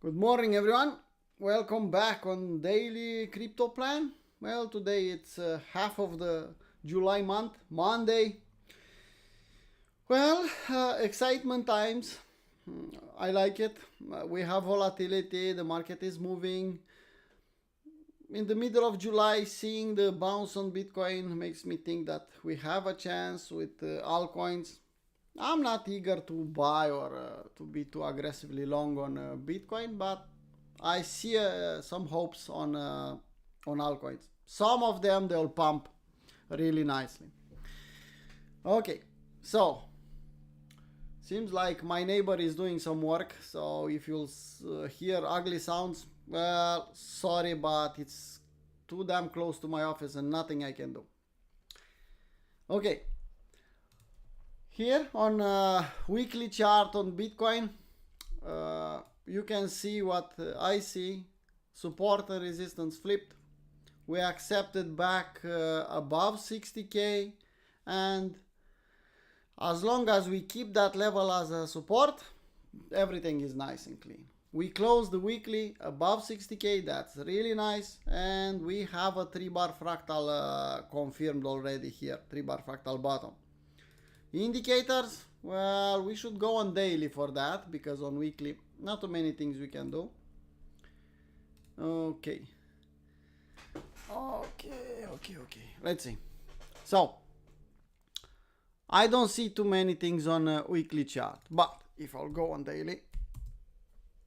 Good morning, everyone. Welcome back on Daily Crypto Plan. Well, today it's half of the July month, Monday. Well, excitement times. I like it. We have volatility, the market is moving. In the middle of July, seeing the bounce on Bitcoin makes me think that we have a chance with altcoins. I'm not eager to buy or to be too aggressively long on Bitcoin, but I see some hopes on altcoins. Some of them they'll pump really nicely. Okay, so seems like my neighbor is doing some work. So if you'll hear ugly sounds, well, sorry, but it's too damn close to my office and nothing I can do. Okay. Here on weekly chart on Bitcoin, you can see what I see. Support and resistance flipped. We accepted back above 60k, and as long as we keep that level as a support, everything is nice and clean. We closed the weekly above 60k, that's really nice, and we have a 3-bar fractal confirmed already here, 3-bar fractal bottom. Indicators, well, we should go on daily for that, because on weekly not too many things we can do. Okay, let's see. So I don't see too many things on a weekly chart, but if I'll go on daily,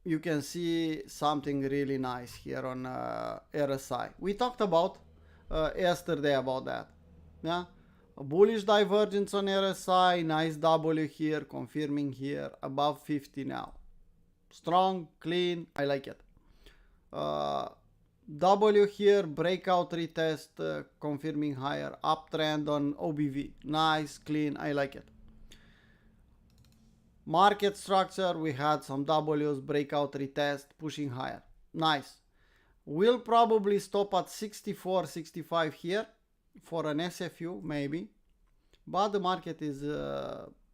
you can see something really nice here on RSI. We talked about yesterday about that. Yeah, a bullish divergence on RSI, nice W here, confirming here, above 50 now. Strong, clean, I like it. W here, breakout retest, confirming higher, uptrend on OBV. Nice, clean, I like it. Market structure, we had some W's, breakout retest, pushing higher. Nice. We'll probably stop at 64, 65 here for an SFU maybe, but the market is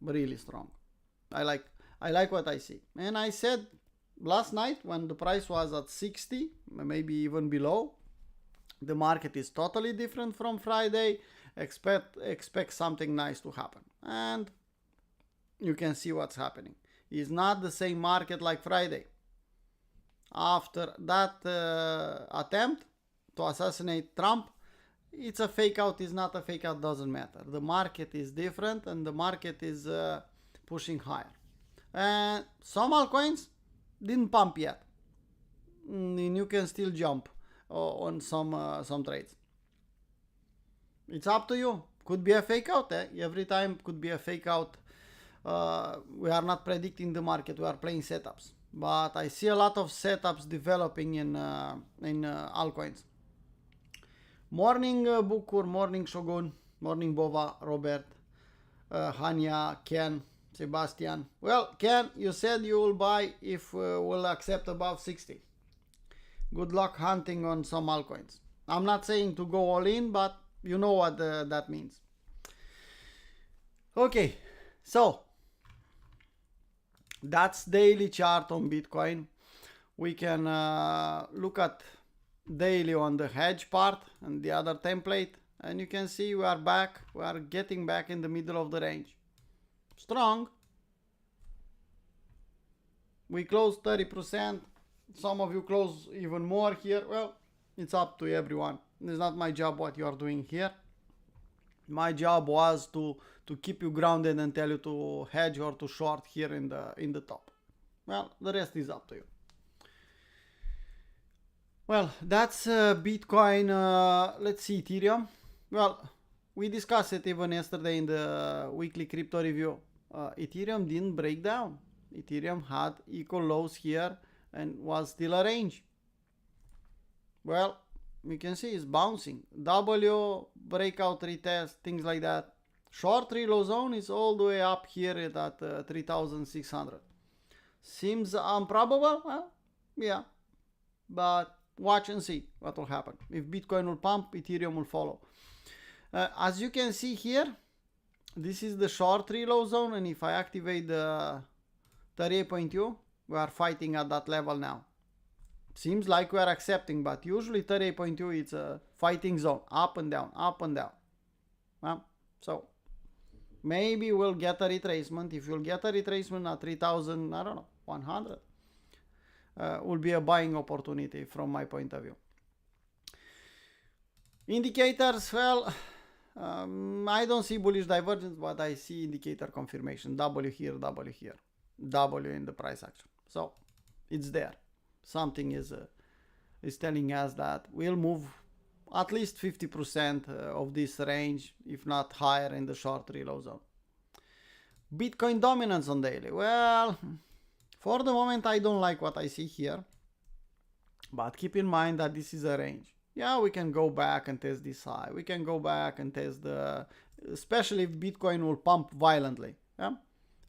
really strong. I like what I see. And I said last night when the price was at 60, maybe even below, the market is totally different from Friday. Expect something nice to happen, and you can see what's happening. It's not the same market like Friday. After that attempt to assassinate Trump, it's a fake out, is not a fake out, doesn't matter. The market is different and the market is pushing higher. And some altcoins didn't pump yet. And you can still jump on some trades. It's up to you. Could be a fake out. Every time could be a fake out. We are not predicting the market. We are playing setups. But I see a lot of setups developing in altcoins. Morning Bukur, morning Shogun, morning Bova, Robert, Hania, Ken, Sebastian. Well, Ken, you said you will buy if we'll accept above 60. Good luck hunting on some altcoins. I'm not saying to go all in, but you know what that means. Okay, so that's daily chart on Bitcoin. We can look at daily on the hedge part and the other template, and you can see we are back. We are getting back in the middle of the range. Strong. We closed 30%. Some of you close even more here. Well, it's up to everyone. It's not my job what you are doing here. My job was to keep you grounded and tell you to hedge or to short here in the top. Well, the rest is up to you. Well, that's Bitcoin. Let's see, Ethereum. Well, we discussed it even yesterday in the weekly crypto review. Ethereum didn't break down. Ethereum had equal lows here and was still a range. Well, we can see it's bouncing. W, breakout retest, things like that. Short reload zone is all the way up here at 3,600. Seems improbable? Well, yeah. But watch and see what will happen. If Bitcoin will pump, Ethereum will follow. As you can see here, this is the short reload zone, and if I activate the 38.2, we are fighting at that level now. Seems like we are accepting, but usually 38.2 it's a fighting zone, up and down, up and down. So maybe we'll get a retracement. If you'll get a retracement at 3,000, I don't know, 100, will be a buying opportunity from my point of view. Indicators, well, I don't see bullish divergence, but I see indicator confirmation. W here, W here, W in the price action. So it's there. Something is telling us that we'll move at least 50% of this range, if not higher, in the short reload zone. Bitcoin dominance on daily. Well, for the moment, I don't like what I see here. But keep in mind that this is a range. Yeah, we can go back and test this high. We can go back and test especially if Bitcoin will pump violently. Yeah?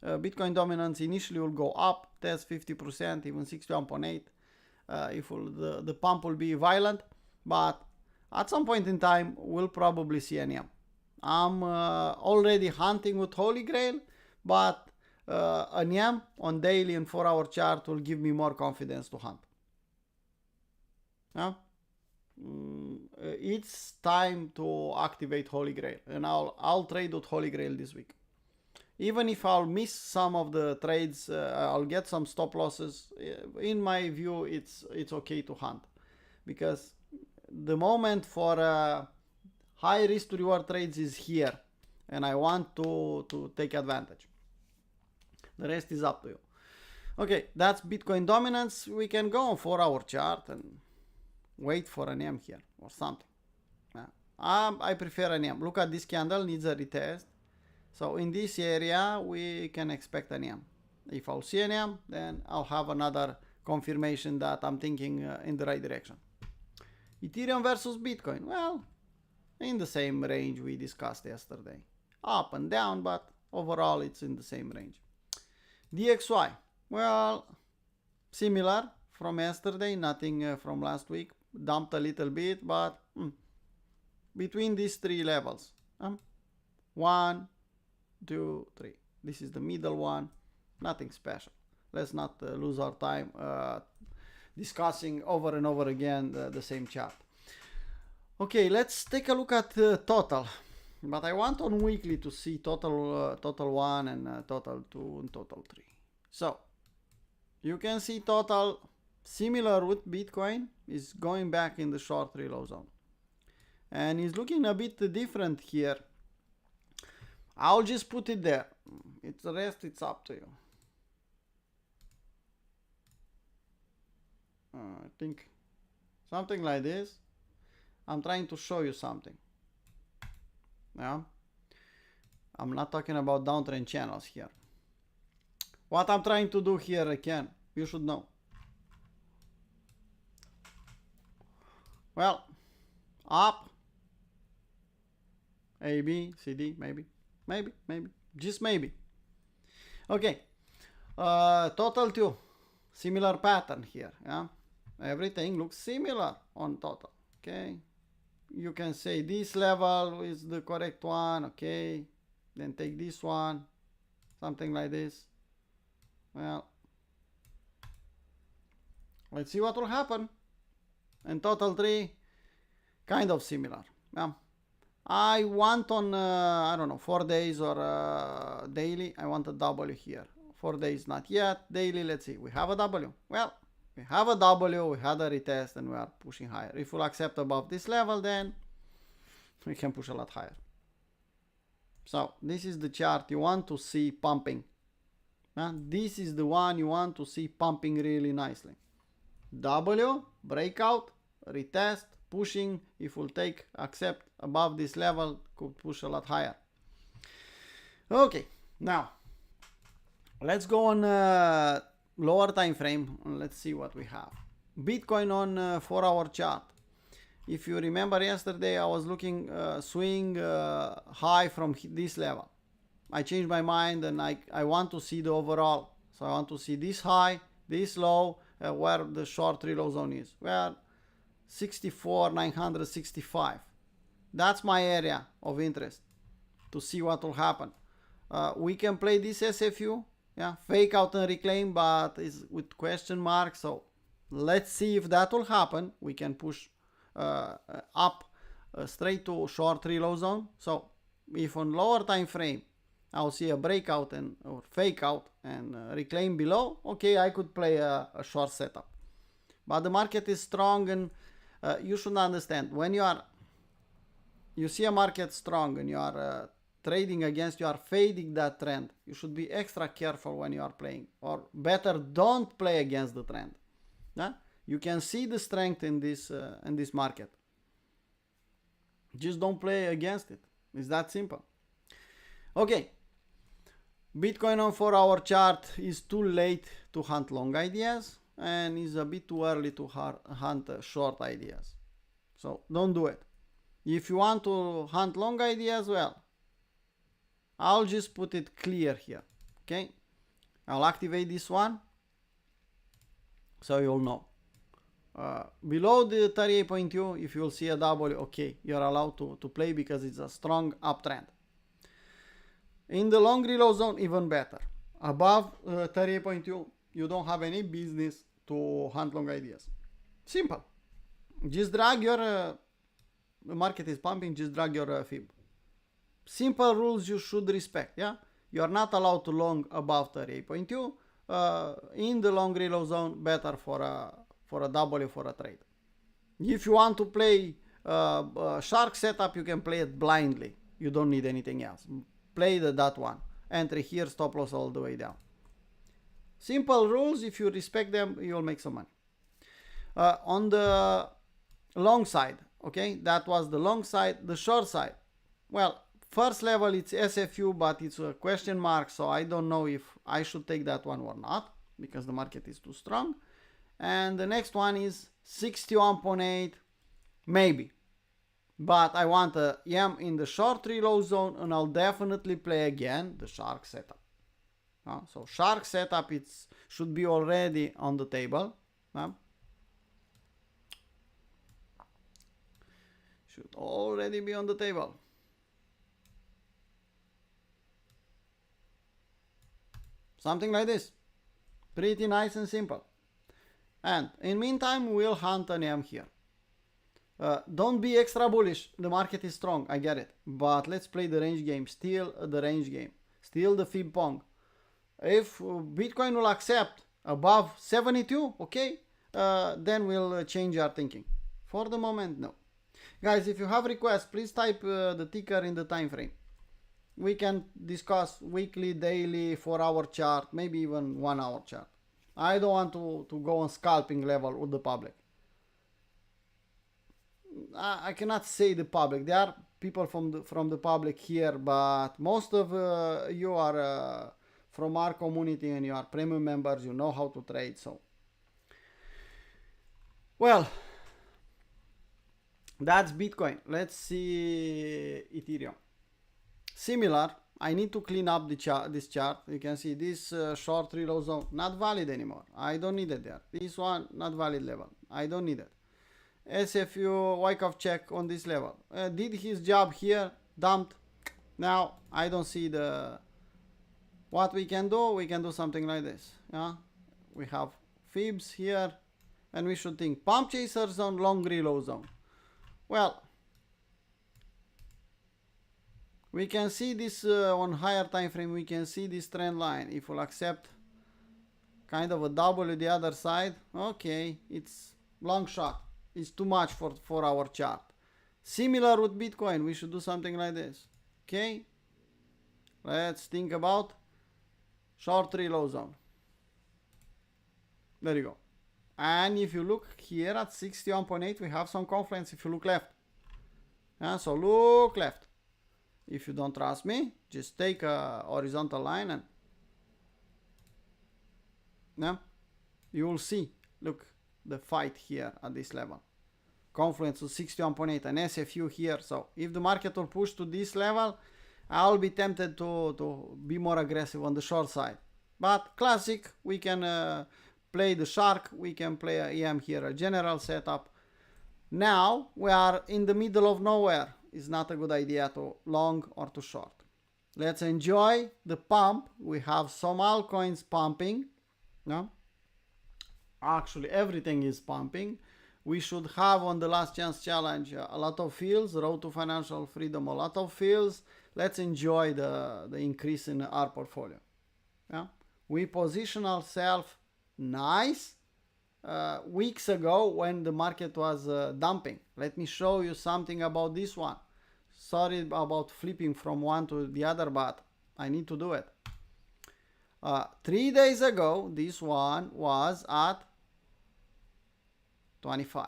Bitcoin dominance initially will go up, test 50%, even 61.8. If the pump will be violent, but at some point in time we'll probably see an EM. I'm already hunting with Holy Grail, but an EM on daily and 4-hour chart will give me more confidence to hunt. Yeah? It's time to activate Holy Grail, and I'll trade with Holy Grail this week. Even if I'll miss some of the trades, I'll get some stop losses. In my view, it's okay to hunt, because the moment for high risk to reward trades is here, and I want to take advantage. The rest is up to you. Okay, that's Bitcoin dominance. We can go on 4-hour chart and wait for an EM here or something. I prefer an EM. Look at this candle, needs a retest. So in this area, we can expect an EM. If I'll see an EM, then I'll have another confirmation that I'm thinking in the right direction. Ethereum versus Bitcoin. Well, in the same range we discussed yesterday. Up and down, but overall it's in the same range. DXY. Well, similar from yesterday, nothing from last week. Dumped a little bit, but between these three levels. 1, 2, 3. This is the middle one. Nothing special. Let's not lose our time discussing over and over again the same chart. Okay, let's take a look at total. But I want on weekly to see total 1 and total 2 and total 3. So you can see total similar with Bitcoin is going back in the short reload zone. And is looking a bit different here. I'll just put it there. The rest, it's up to you. I think something like this. I'm trying to show you something. Yeah. I'm not talking about downtrend channels here. What I'm trying to do here, again, you should know. Well, up, A, B, C, D, maybe, just maybe. Okay, total 2, similar pattern here, yeah. Everything looks similar on total, okay. You can say this level is the correct one, okay. Then take this one, something like this. Well, let's see what will happen. And total 3, kind of similar. Yeah. I want on, I don't know, 4 days or daily, I want a W here. 4 days, not yet. Daily, let's see. We have a W. Well, we have a W, we had a retest, and we are pushing higher. If we'll accept above this level, then we can push a lot higher. So, this is the chart you want to see pumping. This is the one you want to see pumping really nicely. W, breakout, retest, pushing. If we'll take accept above this level, could push a lot higher. Okay, now let's go on lower time frame and let's see what we have. Bitcoin on 4-hour chart. If you remember yesterday, I was looking swing high from this level. I changed my mind and I want to see the overall. So I want to see this high, this low, where the short reload zone is. Where 64,965. That's my area of interest to see what will happen. We can play this SFU, yeah, fake out and reclaim, but it's with question mark. So Let's see if that will happen. We can push up straight to short 3 low zone. So if on lower time frame I'll see a breakout and or fake out and reclaim below, okay, I could play a short setup. But the market is strong, and you should understand, when you see a market strong and you are trading against, you are fading that trend, you should be extra careful when you are playing, or better, don't play against the trend. Yeah? You can see the strength in this market. Just don't play against it. It's that simple. Okay. Bitcoin on 4-hour chart is too late to hunt long ideas, and is a bit too early to hunt short ideas. So don't do it. If you want to hunt long ideas, well, I'll just put it clear here. Okay. I'll activate this one so you'll know. Below the 38.2, if you'll see a W, okay, you're allowed to play because it's a strong uptrend. In the long reload zone, even better. Above 38.2, you don't have any business to hunt long ideas. Simple. Just drag your, the market is pumping, just drag your fib. Simple rules you should respect, yeah? You are not allowed to long above 38.2. In the long reload zone, better for a W for a trade. If you want to play shark setup, you can play it blindly. You don't need anything else. Play that one. Entry here, stop loss all the way down. Simple rules. If you respect them, you'll make some money. On the long side, okay, that was the long side. The short side, well, first level it's SFU, but it's a question mark, so I don't know if I should take that one or not, because the market is too strong. And the next one is 61.8, maybe. But I want a EM in the short reload zone, and I'll definitely play again the shark setup. So shark setup, it should be already on the table. Should already be on the table. Something like this. Pretty nice and simple. And in meantime, we'll hunt an EM here. Don't be extra bullish. The market is strong. I get it. But let's play the range game. Still the range game. Still the fib pong. If Bitcoin will accept above 72, okay, then we'll change our thinking. For the moment, no. Guys, if you have requests, please type the ticker in the time frame. We can discuss weekly, daily, 4-hour chart, maybe even 1-hour chart. I don't want to go on scalping level with the public. I cannot say the public. There are people from the public here, but most of you are from our community and you are premium members. You know how to trade. So, well, that's Bitcoin. Let's see Ethereum. Similar. I need to clean up this chart. You can see this short reload zone not valid anymore. I don't need it there. This one not valid level. I don't need it. SFU Wyckoff check on this level. Did his job here, dumped. Now I don't see what we can do. We can do something like this. Yeah, we have fibs here, and we should think pump chaser zone, long reload zone. Well, we can see this on higher time frame. We can see this trend line. If we'll accept kind of a W the other side, okay, it's long shot. It's too much for our chart. Similar with Bitcoin, we should do something like this. Okay, let's think about short reload zone. There you go. And if you look here at 61.8, we have some confluence. If you look left, so look left. If you don't trust me, just take a horizontal line and you will see. Look, the fight here at this level. Confluence to 61.8 and SFU here. So if the market will push to this level, I'll be tempted to be more aggressive on the short side. But classic, we can play the shark. We can play a EM here, a general setup. Now we are in the middle of nowhere. It's not a good idea to long or to short. Let's enjoy the pump. We have some altcoins pumping. No? Actually, everything is pumping. We should have on the last chance challenge a lot of fields, road to financial freedom, a lot of fields. Let's enjoy the increase in our portfolio. Yeah, we position ourselves nice weeks ago when the market was dumping. Let me show you something about this one. Sorry about flipping from one to the other, but I need to do it. 3 days ago, this one was at 25.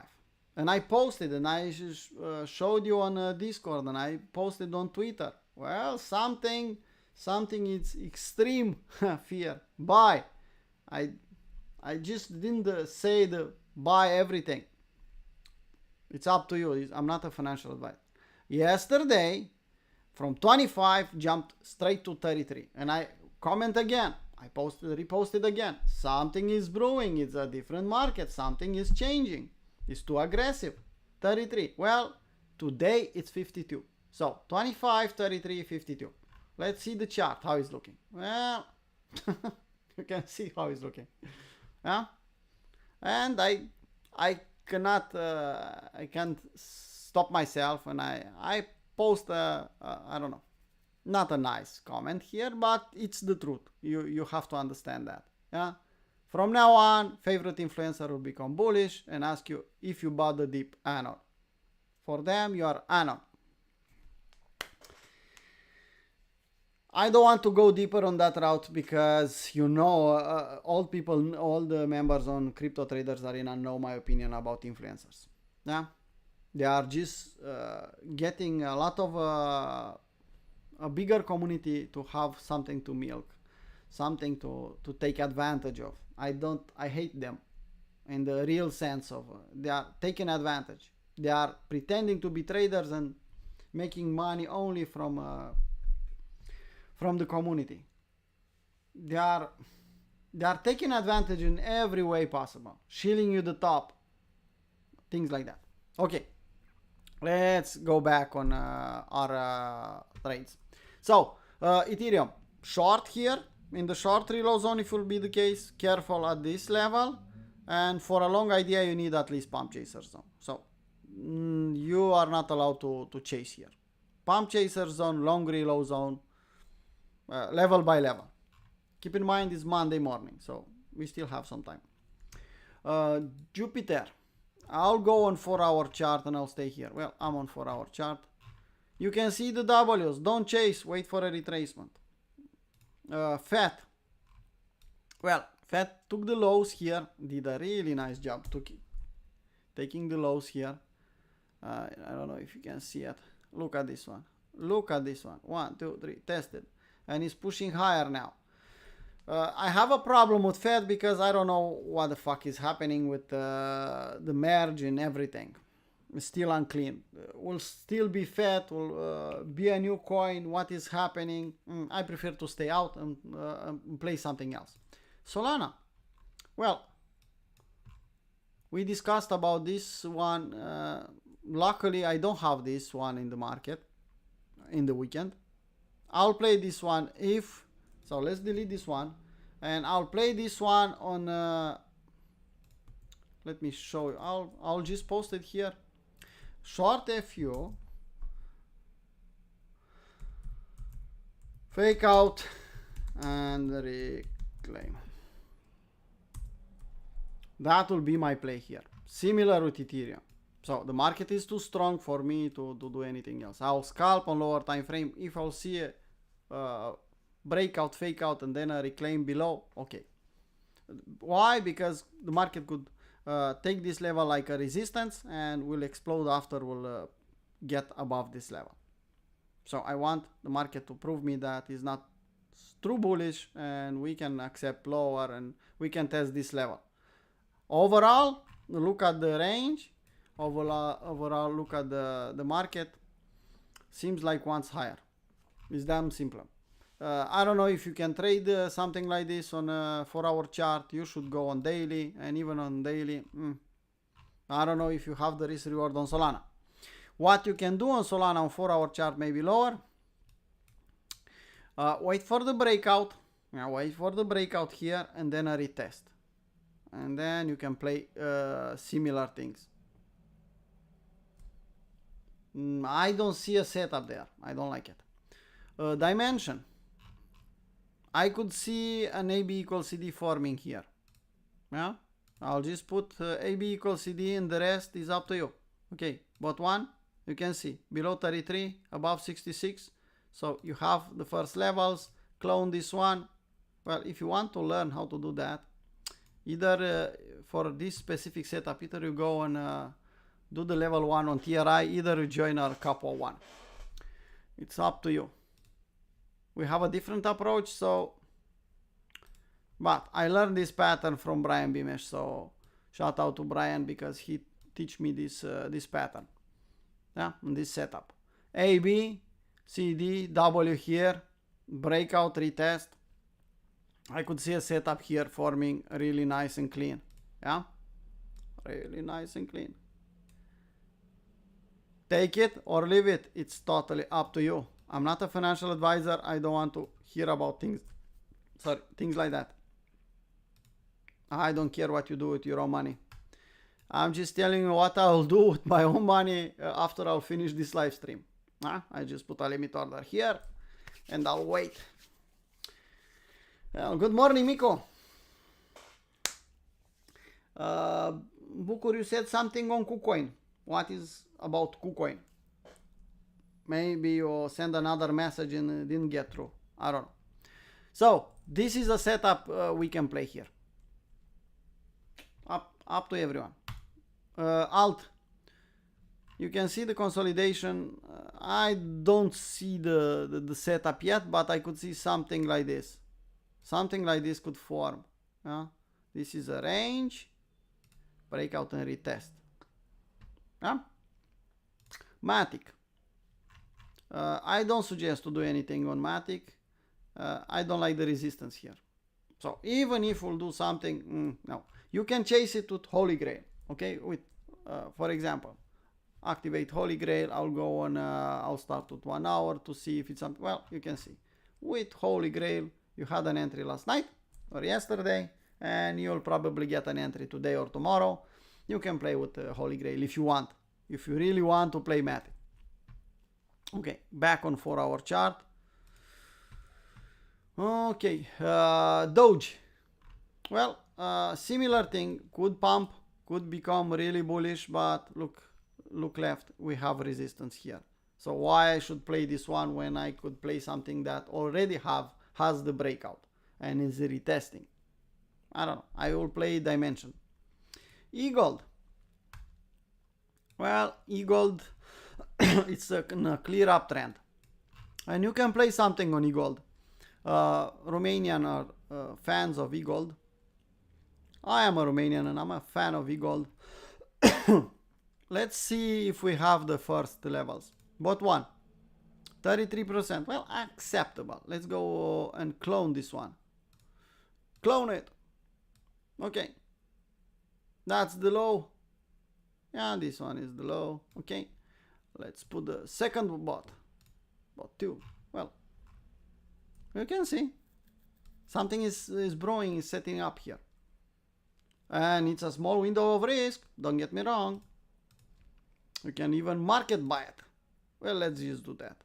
And I posted, and I showed you on Discord, and I posted on Twitter. Well, something is extreme fear. Buy. I just didn't say the buy everything. It's up to you. I'm not a financial advisor. Yesterday, from 25, jumped straight to 33. And I comment again. I reposted again. Something is brewing. It's a different market. Something is changing. It's too aggressive. 33. Well, today it's 52. So 25, 33, 52. Let's see the chart, how it's looking. Well, you can see how it's looking. Yeah? And I can't stop myself, and I post I don't know, not a nice comment here, but it's the truth. You have to understand that. Yeah. From now on, favorite influencer will become bullish and ask you if you bought the dip anon. For them, you are anon. I don't want to go deeper on that route because all the members on Crypto Traders Arena know my opinion about influencers. Yeah, they are just getting a lot of a bigger community to have something to milk, something to take advantage of. I hate them in the real sense of they are taking advantage. They are pretending to be traders and making money only from the community. They are taking advantage in every way possible, shielding you the top, things like that. Okay, let's go back on our trades. So Ethereum short here in the short reload zone. If will be the case, careful at this level, and for a long idea you need at least pump chaser zone. So you are not allowed to chase here. Pump chaser zone, long reload zone. Level by level. Keep in mind it's Monday morning, so we still have some time. Jupiter. I'll go on 4-hour chart and I'll stay here. Well, I'm on 4-hour chart. You can see the W's. Don't chase. Wait for a retracement. FET. Well, FET took the lows here. Did a really nice job taking the lows here. I don't know if you can see it. Look at this one. Look at this one. 1, 2, 3. Tested. And it's pushing higher now. I have a problem with FED because I don't know what the fuck is happening with the merge and everything. It's still unclean. Will still be FED, will be a new coin. What is happening? I prefer to stay out and play something else. Solana. Well, we discussed about this one. Luckily, I don't have this one in the market in the weekend. I'll play this one so let's delete this one, and I'll play this one on let me show you. I'll just post it here. Short FU, fake out and reclaim. That will be my play here, similar with Ethereum. So the market is too strong for me to do anything else. I'll scalp on lower time frame if I'll see a breakout, fake out, and then a reclaim below. Okay. Why? Because the market could take this level like a resistance and will explode after we'll get above this level. So I want the market to prove me that it's not true bullish and we can accept lower and we can test this level. Overall, look at the range. Overall look at the market. Seems like one's higher. It's damn simple. I don't know if you can trade something like this on a 4-hour chart. You should go on daily, and even on daily. I don't know if you have the risk reward on Solana. What you can do on Solana on 4-hour chart may be lower. Wait for the breakout. Wait for the breakout here and then a retest. and then you can play similar things. I don't see a setup there. I don't like it. Dimension. I could see an AB equals CD forming here. Yeah, I'll just put AB equals CD and the rest is up to you. Okay, but one, you can see below 33, above 66. So you have the first levels. Clone this one. Well, if you want to learn how to do that, either for this specific setup, either you go and do the level 1 on TRI, either you join our couple 1. It's up to you. We have a different approach, so, but I learned this pattern from Brian Bimesh, so shout out to Brian because he teach me this pattern, yeah, in this setup. A, B, C, D, W here, breakout, retest. I could see a setup here forming really nice and clean, yeah, really nice and clean. Take it or leave it, it's totally up to you. I'm not a financial advisor. I don't want to hear about things like that. I don't care what you do with your own money. I'm just telling you what I'll do with my own money after I'll finish this live stream. I just put a limit order here and I'll wait. Well, good morning, Miko. Bukur, you said something on KuCoin. What is about KuCoin? Maybe you send another message and didn't get through. I don't know. So this is a setup we can play here. Up to everyone. Alt. You can see the consolidation. I don't see the setup yet, but I could see something like this. Something like this could form. This is a range. Breakout and retest. Matic. I don't suggest to do anything on Matic. I don't like the resistance here. So even if we'll do something, no. You can chase it with Holy Grail. Okay, with for example, activate Holy Grail. I'll go on. I'll start with 1 hour to see if it's something. Well, you can see with Holy Grail, you had an entry last night or yesterday, and you'll probably get an entry today or tomorrow. You can play with Holy Grail if you want. If you really want to play Matic. Okay, back on 4-hour chart. Okay, Doge. Well, similar thing, could pump, could become really bullish, but look left, we have resistance here. So why I should play this one when I could play something that already has the breakout and is retesting? I don't know, I will play Dimension. E-Gold. Well, E-Gold, it's a clear uptrend. And you can play something on E-Gold. Romanian are fans of E-Gold. I am a Romanian and I'm a fan of E-Gold. Let's see if we have the first levels. Bot 1, 33%. Well, acceptable. Let's go and clone this one. Clone it. Okay. That's the low. Yeah, this one is the low. Okay. Let's put the second bot. Bot 2. Well, you can see something is brewing, is setting up here. And it's a small window of risk. Don't get me wrong. You can even market buy it. Well, let's just do that.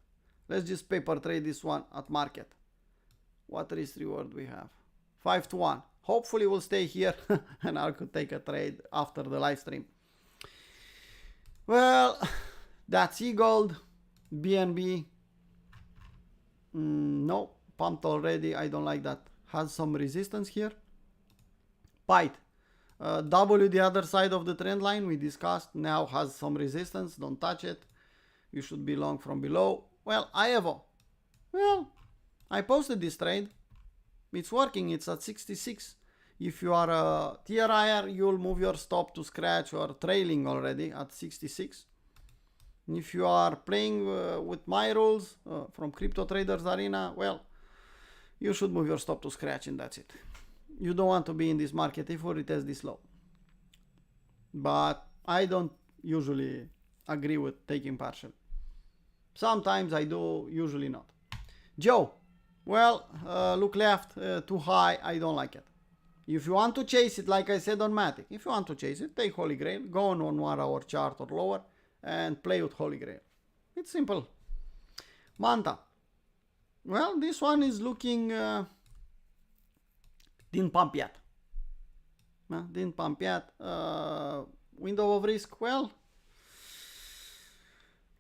Let's just paper trade this one at market. What risk reward we have? 5-1. Hopefully we'll stay here and I could take a trade after the live stream. Well, that's E-Gold. BNB. No, pumped already. I don't like that. Has some resistance here. Byte. W, the other side of the trend line we discussed, now has some resistance. Don't touch it. You should be long from below. Well, IEVO. Well, I posted this trade. It's working. It's at 66. If you are a TRIer, you'll move your stop to scratch or trailing already at 66. If you are playing with my rules from Crypto Traders Arena, well, you should move your stop to scratch and that's it. You don't want to be in this market if we retest this low. But I don't usually agree with taking partial. Sometimes I do, usually not. Joe, well, look left, too high, I don't like it. If you want to chase it, like I said on Matic, if you want to chase it, take Holy Grail, go on 1 hour chart or lower, and play with Holy Grail. It's simple. Manta. Well, this one is looking... didn't pump yet. Didn't pump yet. Window of risk, well...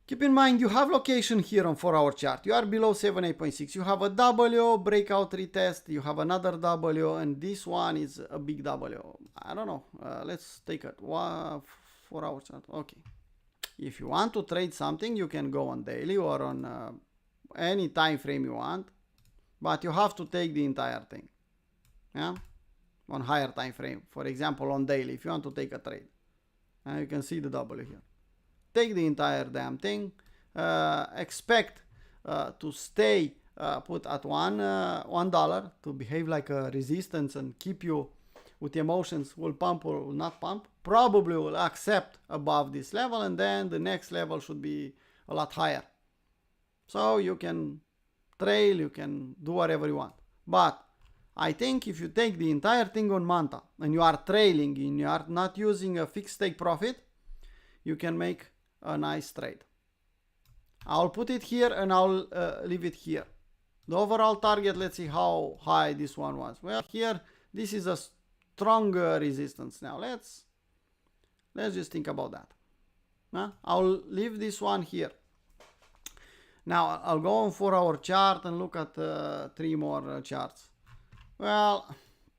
Keep in mind, you have location here on 4-hour chart. You are below 78.6. You have a W, breakout retest. You have another W, and this one is a big W. I don't know. Let's take it. 4-hour chart. Okay. If you want to trade something, you can go on daily or on any time frame you want. But you have to take the entire thing. Yeah? On higher time frame. For example, on daily, if you want to take a trade. And you can see the W here. Take the entire damn thing. Expect to stay put at $1 to behave like a resistance and keep you with emotions. Will pump or will not pump. Probably will accept above this level, and then the next level should be a lot higher. So you can trail, you can do whatever you want. But I think if you take the entire thing on Manta and you are trailing and you are not using a fixed take profit, you can make a nice trade. I'll put it here and I'll leave it here. The overall target, let's see how high this one was. Well, here, this is a stronger resistance now. Let's just think about that. I'll leave this one here. Now, I'll go on 4-hour chart and look at 3 more charts. Well,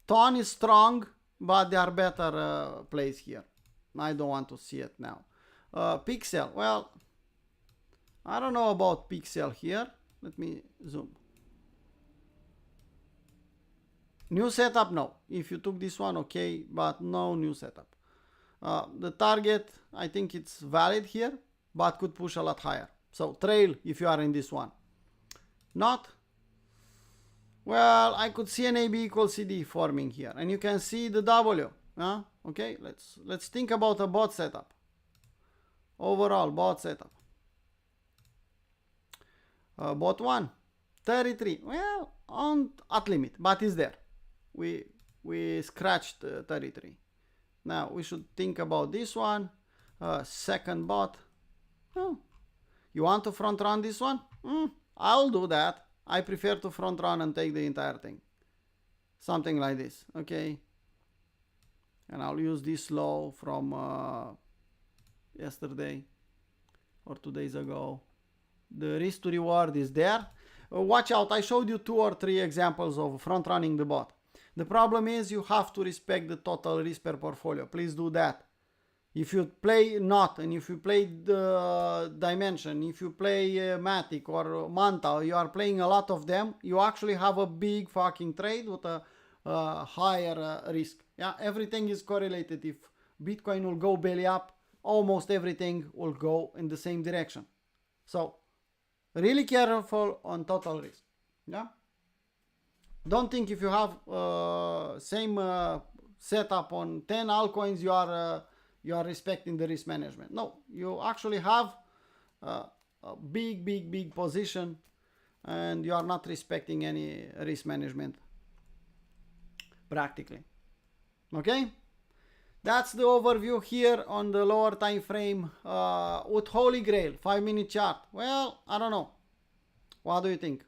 Ton is strong, but there are better plays here. I don't want to see it now. Pixel, well, I don't know about Pixel here. Let me zoom. New setup, no. If you took this one, okay, but no new setup. The target, I think it's valid here, but could push a lot higher. So trail if you are in this one. Not. Well, I could see an AB equals CD forming here, and you can see the W. Okay, let's think about a bot setup. Overall bot setup. Bot 1, 33. Well, at limit, but is there. We scratched 33. Now we should think about this one. Second bot. Oh, you want to front run this one? I'll do that. I prefer to front run and take the entire thing. Something like this. Okay. And I'll use this low from yesterday or 2 days ago. The risk to reward is there. Watch out, I showed you 2 or 3 examples of front running the bot. The problem is you have to respect the total risk per portfolio. Please do that. If you play NOT and if you play the Dimension, if you play Matic or Manta, you are playing a lot of them, you actually have a big fucking trade with a higher risk. Yeah, everything is correlated. If Bitcoin will go belly up, almost everything will go in the same direction. So really careful on total risk. Yeah. Don't think if you have same setup on 10 altcoins, you are respecting the risk management. No, you actually have a big position, and you are not respecting any risk management practically. Okay. That's the overview here on the lower time frame with Holy Grail 5-minute chart. Well, I don't know. What do you think?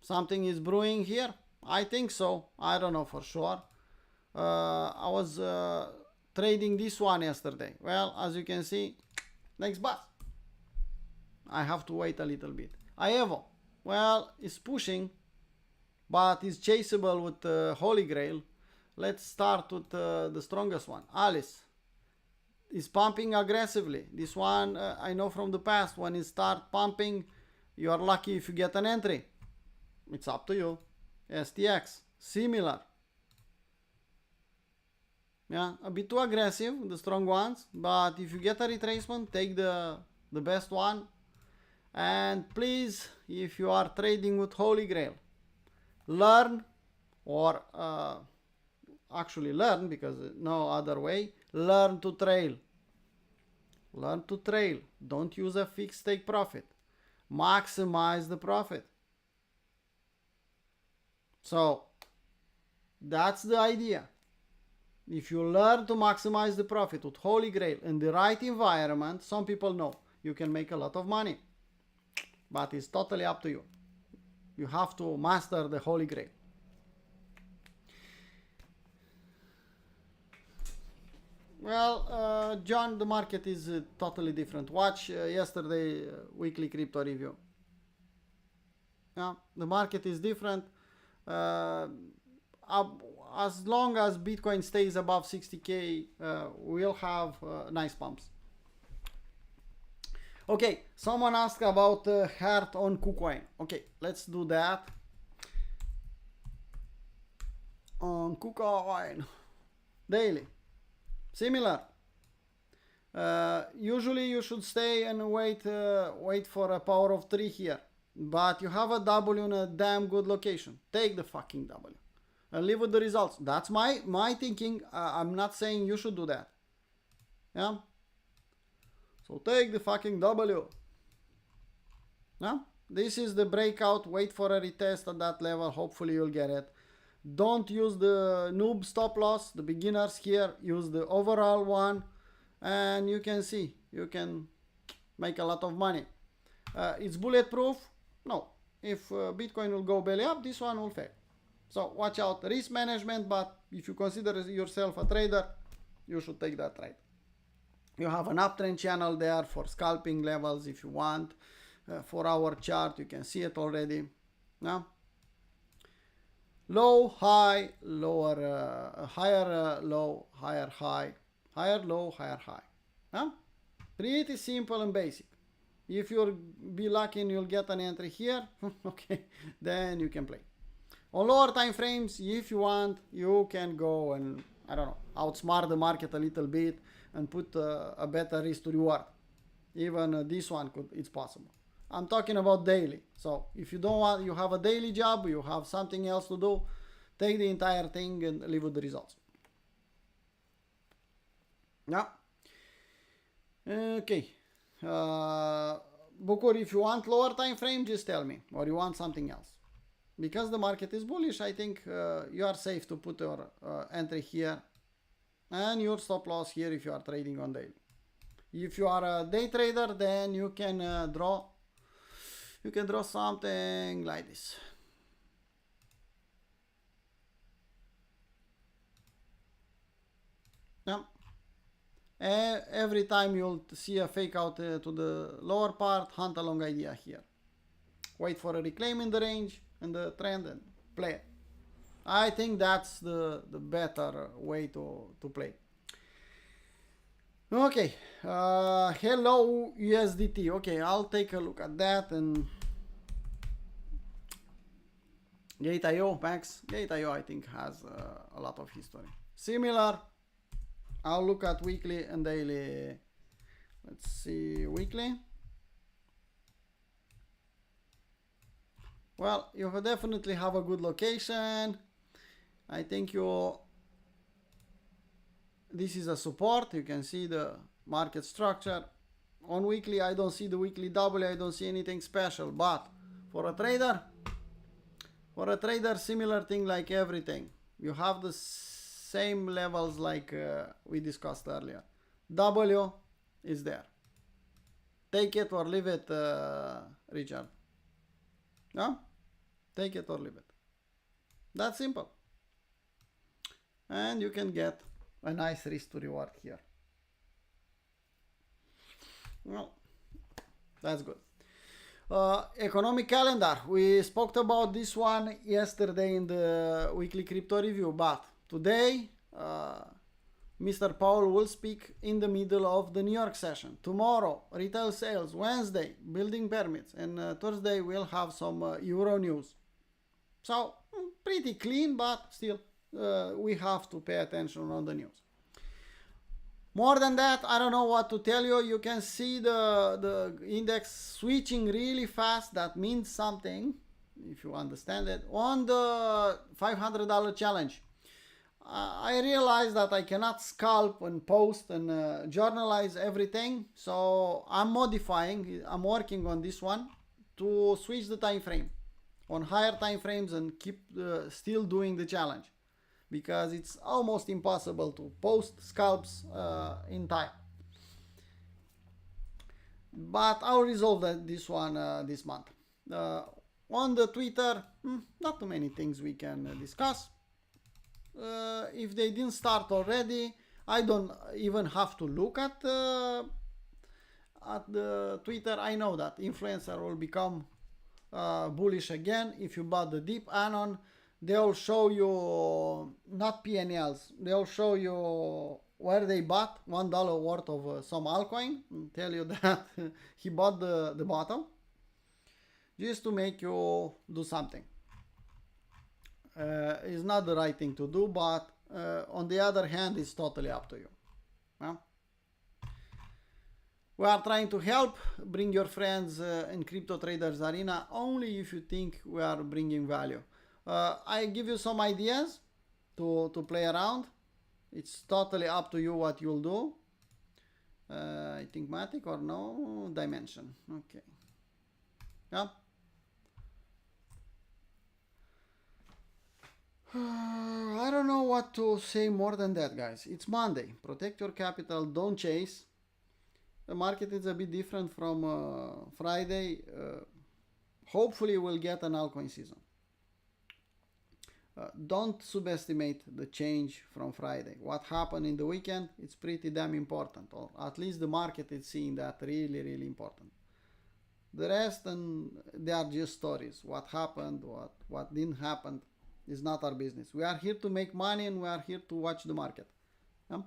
Something is brewing here? I think so. I don't know for sure. I was trading this one yesterday. Well, as you can see, next bus. I have to wait a little bit. Aevo, well, it's pushing, but it's chaseable with Holy Grail. Let's start with the strongest one. Alice is pumping aggressively. This one I know from the past. When it starts pumping, you are lucky if you get an entry. It's up to you. STX, similar. Yeah, a bit too aggressive, the strong ones. But if you get a retracement, take the best one. And please, if you are trading with Holy Grail, learn or actually learn, because no other way, learn to trail. Learn to trail. Don't use a fixed take profit. Maximize the profit. So That's the idea. If you learn to maximize the profit with Holy Grail in the right environment, some people know you can make a lot of money. But it's totally up to you. You have to master the Holy Grail. Well, John, the market is totally different. Watch yesterday weekly crypto review. Yeah, the market is different. As long as Bitcoin stays above 60K, we'll have nice pumps. Okay, someone asked about heart on KuCoin. Okay, let's do that. On KuCoin, daily, similar. Usually you should stay and wait for a power of 3 here. But you have a W in a damn good location. Take the fucking W. And live with the results. That's my thinking. I'm not saying you should do that. Yeah? So take the fucking W. Yeah? This is the breakout. Wait for a retest at that level. Hopefully you'll get it. Don't use the noob stop loss. The beginners here use the overall one. And you can see. You can make a lot of money. It's bulletproof. No, if Bitcoin will go belly up, this one will fail. So watch out, risk management, but if you consider yourself a trader, you should take that trade. You have an uptrend channel there for scalping levels if you want. 4-hour chart, you can see it already. Now, low, high, lower, higher, low, higher, high, higher, low, higher, high. Now, pretty simple and basic. If you'll be lucky and you'll get an entry here, okay, then you can play. On lower time frames, if you want, you can go and, I don't know, outsmart the market a little bit and put a better risk to reward. Even this one it's possible. I'm talking about daily. So if you don't want, you have a daily job, you have something else to do, take the entire thing and live with the results. Yeah. Okay. Bukur, if you want lower time frame, just tell me, or you want something else. Because the market is bullish, I think you are safe to put your entry here and your stop loss here if you are trading on daily. If you are a day trader, then you can draw something like this. Yeah. Every time you'll see a fake out to the lower part, hunt a long idea here. Wait for a reclaim in the range and the trend and play it. I think that's the better way to play. Okay, hello USDT. Okay, I'll take a look at that. And Gate.io, Max. Gate.io I think has a lot of history. Similar. I'll look at weekly and daily. Let's see, weekly. Well, you definitely have a good location. I think this is a support. You can see the market structure. On weekly, I don't see the weekly W. I don't see anything special. But for a trader, similar thing like everything. You have the same levels like we discussed earlier. W is there. Take it or leave it, Richard. No? Take it or leave it. That's simple. And you can get a nice risk to reward here. Well, that's good. Economic calendar. We spoke about this one yesterday in the weekly crypto review, but today Mr. Powell will speak in the middle of the New York session. Tomorrow, retail sales. Wednesday, building permits. And Thursday, we'll have some Euro news. So, pretty clean, but still, we have to pay attention on the news. More than that, I don't know what to tell you. You can see the index switching really fast. That means something, if you understand it. On the $500 challenge, I realized that I cannot scalp and post and journalize everything. So I'm modifying, I'm working on this one to switch the time frame on higher time frames and keep still doing the challenge. because it's almost impossible to post scalps in time. But I'll resolve this one this month. On the Twitter, not too many things we can discuss. If they didn't start already, I don't even have to look at the Twitter. I know that influencer will become bullish again. If you bought the deep anon, they'll show you not PNLs, they'll show you where they bought $1 worth of some altcoin and tell you that he bought the bottom, just to make you do something. It's not the right thing to do, but on the other hand, it's totally up to you. Yeah? We are trying to help. Bring your friends in Crypto Traders Arena only if you think we are bringing value. I give you some ideas to play around. It's totally up to you what you'll do. I think Matic or no dimension. Okay. Yeah. I don't know what to say more than that, guys. It's Monday. Protect your capital. Don't chase. The market is a bit different from Friday. Hopefully we'll get an altcoin season. Don't subestimate the change from Friday. What happened in the weekend, it's pretty damn important, or at least the market is seeing that really, really important. The rest, and they are just stories. What happened, what didn't happen is not our business. We are here to make money and we are here to watch the market. Yeah?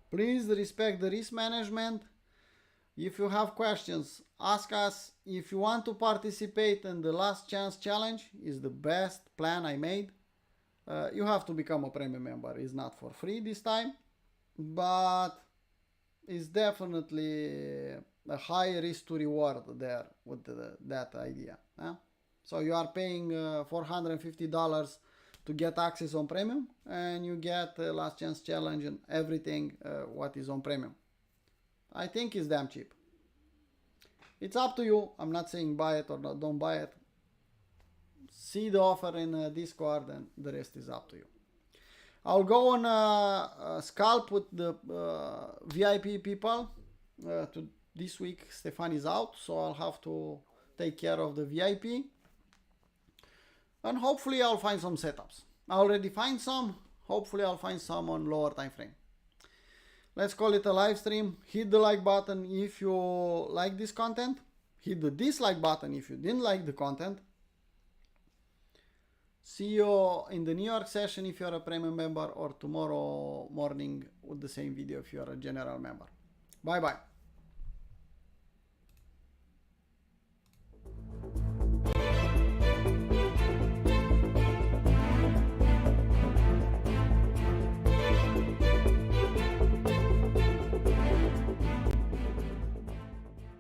Please respect the risk management. If you have questions, ask us. If you want to participate in the last chance challenge, is the best plan I made. You have to become a premium member. It's not for free this time, but it's definitely a high risk to reward there with that idea. So you are paying $450 to get access on premium, and you get last chance challenge and everything what is on premium. I think it's damn cheap. It's up to you. I'm not saying buy it or don't buy it. See the offer in Discord, and the rest is up to you. I'll go on a scalp with the VIP people. This week Stefan is out, so I'll have to take care of the VIP. And hopefully I'll find some setups. I already find some. Hopefully I'll find some on lower time frame. Let's call it a live stream. Hit the like button if you like this content. Hit the dislike button if you didn't like the content. See you in the New York session if you're a premium member, or tomorrow morning with the same video if you're a general member. Bye bye.